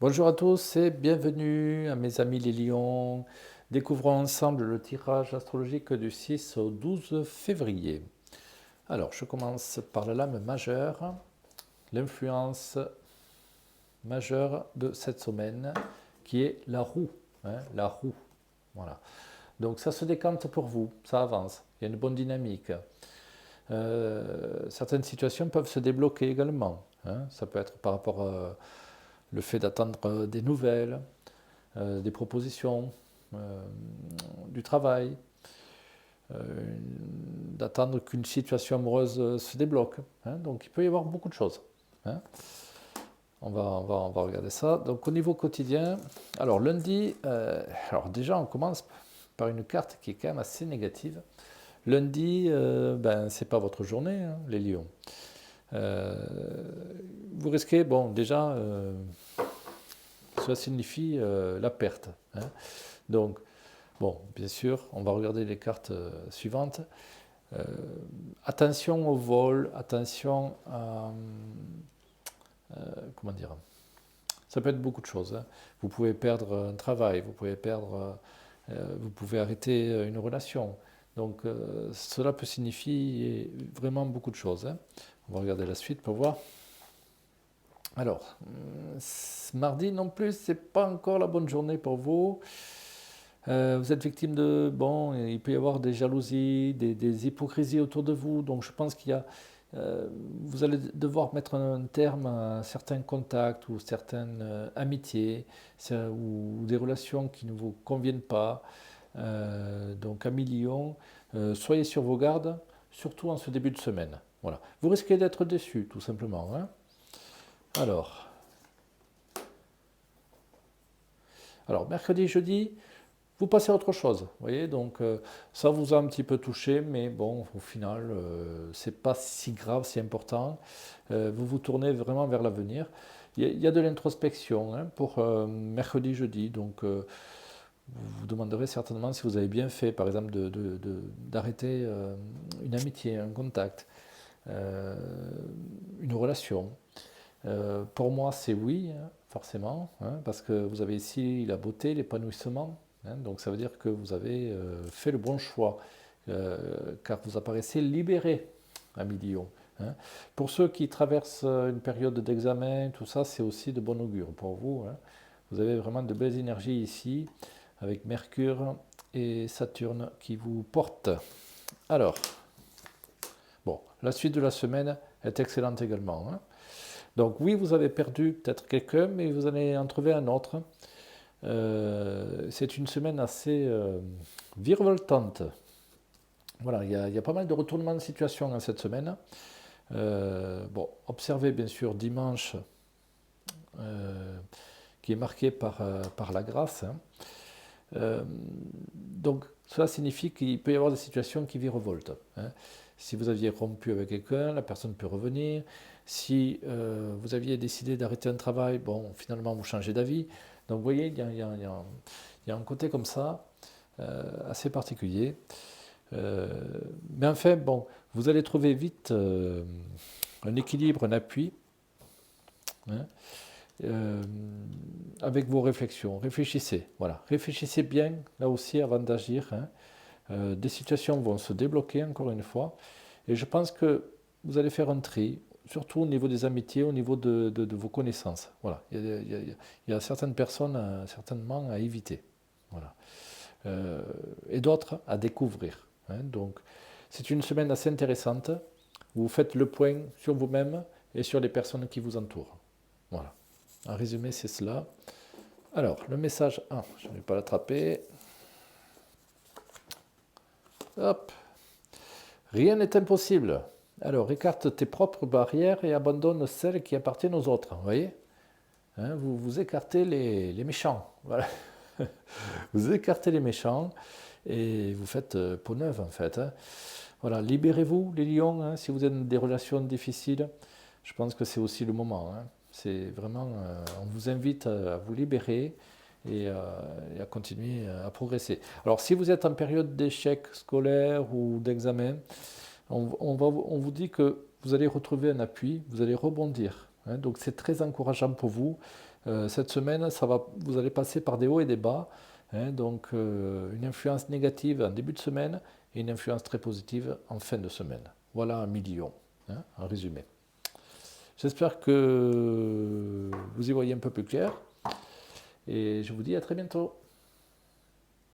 Bonjour à tous et bienvenue à mes amis les lions. Découvrons ensemble le tirage astrologique du 6 au 12 février. Alors, je commence par la lame majeure, l'influence majeure de cette semaine qui est la roue. La roue. Voilà. Donc, ça se décante pour vous, ça avance, il y a une bonne dynamique. Certaines situations peuvent se débloquer également. Ça peut être par rapport le fait d'attendre des nouvelles, des propositions, euh, du travail, euh, d'attendre qu'une situation amoureuse se débloque. Donc il peut y avoir beaucoup de choses. hein. On va regarder ça. Donc au niveau quotidien, alors lundi, alors déjà on commence par une carte qui est quand même assez négative. Lundi, ben, c'est pas votre journée, les lions. Euh, Vous risquez, bon, déjà, cela signifie la perte. Donc, bon, bien sûr, on va regarder les cartes suivantes. Euh, Attention au vol, attention à... comment dire? Ça peut être beaucoup de choses. Vous pouvez perdre un travail, vous pouvez arrêter une relation. Donc, cela peut signifier vraiment beaucoup de choses. On va regarder la suite pour voir. Alors, mardi non plus, c'est pas encore la bonne journée pour vous. Vous êtes victime de... Bon, il peut y avoir des jalousies, des hypocrisies autour de vous. Donc je pense qu'il y a... vous allez devoir mettre un terme à certains contacts ou certaines amitiés ou des relations qui ne vous conviennent pas. Donc à millions, soyez sur vos gardes, surtout en ce début de semaine. Voilà. Vous risquez d'être déçu, tout simplement. Alors, mercredi, jeudi, vous passez à autre chose. Vous voyez, donc ça vous a un petit peu touché, mais bon, au final, c'est pas si grave, si important. Vous vous tournez vraiment vers l'avenir. Il y a de l'introspection pour mercredi, jeudi, donc vous vous demanderez certainement si vous avez bien fait, par exemple, d'arrêter une amitié, un contact, euh, une relation. Pour moi, c'est oui, forcément, parce que vous avez ici la beauté, l'épanouissement. Donc ça veut dire que vous avez fait le bon choix, car vous apparaissez libéré à million. Pour ceux qui traversent une période d'examen, tout ça, c'est aussi de bon augure pour vous. Vous avez vraiment de belles énergies ici, avec Mercure et Saturne qui vous portent. Alors, bon, la suite de la semaine est excellente également. Donc oui, vous avez perdu peut-être quelqu'un, mais vous allez en trouver un autre. C'est une semaine assez virevoltante. Voilà, il y a pas mal de retournements de situation cette semaine. Bon, observez bien sûr dimanche, qui est marqué par la grâce. Donc cela signifie qu'il peut y avoir des situations qui virevoltent. Si vous aviez rompu avec quelqu'un, la personne peut revenir. Si vous aviez décidé d'arrêter un travail, bon, finalement vous changez d'avis. Donc vous voyez, il y a un côté comme ça, assez particulier. Mais enfin, bon, vous allez trouver vite un équilibre, un appui, hein, euh, avec vos réflexions. Réfléchissez, voilà. Réfléchissez bien, là aussi, avant d'agir. Des situations vont se débloquer, encore une fois. Et je pense que vous allez faire un tri, surtout au niveau des amitiés, au niveau de vos connaissances. Voilà. Il y a certaines personnes, certainement, à éviter. Voilà. Et d'autres à découvrir. Donc, c'est une semaine assez intéressante. Vous faites le point sur vous-même et sur les personnes qui vous entourent. Voilà. En résumé, c'est cela. Alors, le message 1, je ne vais pas l'attraper. Hop. Rien n'est impossible. Alors, écarte tes propres barrières et abandonne celles qui appartiennent aux autres. Vous voyez, vous écartez les méchants. Voilà. Vous écartez les méchants et vous faites peau neuve, en fait. Voilà, libérez-vous, les lions, si vous êtes dans des relations difficiles. Je pense que c'est aussi le moment. C'est vraiment, on vous invite à vous libérer et à continuer à progresser. Alors, si vous êtes en période d'échec scolaire ou d'examen, on vous dit que vous allez retrouver un appui, vous allez rebondir. Donc, c'est très encourageant pour vous. Cette semaine, vous allez passer par des hauts et des bas, hein, donc une influence négative en début de semaine et une influence très positive en fin de semaine. Voilà un million, hein, en résumé. J'espère que vous y voyez un peu plus clair et je vous dis à très bientôt.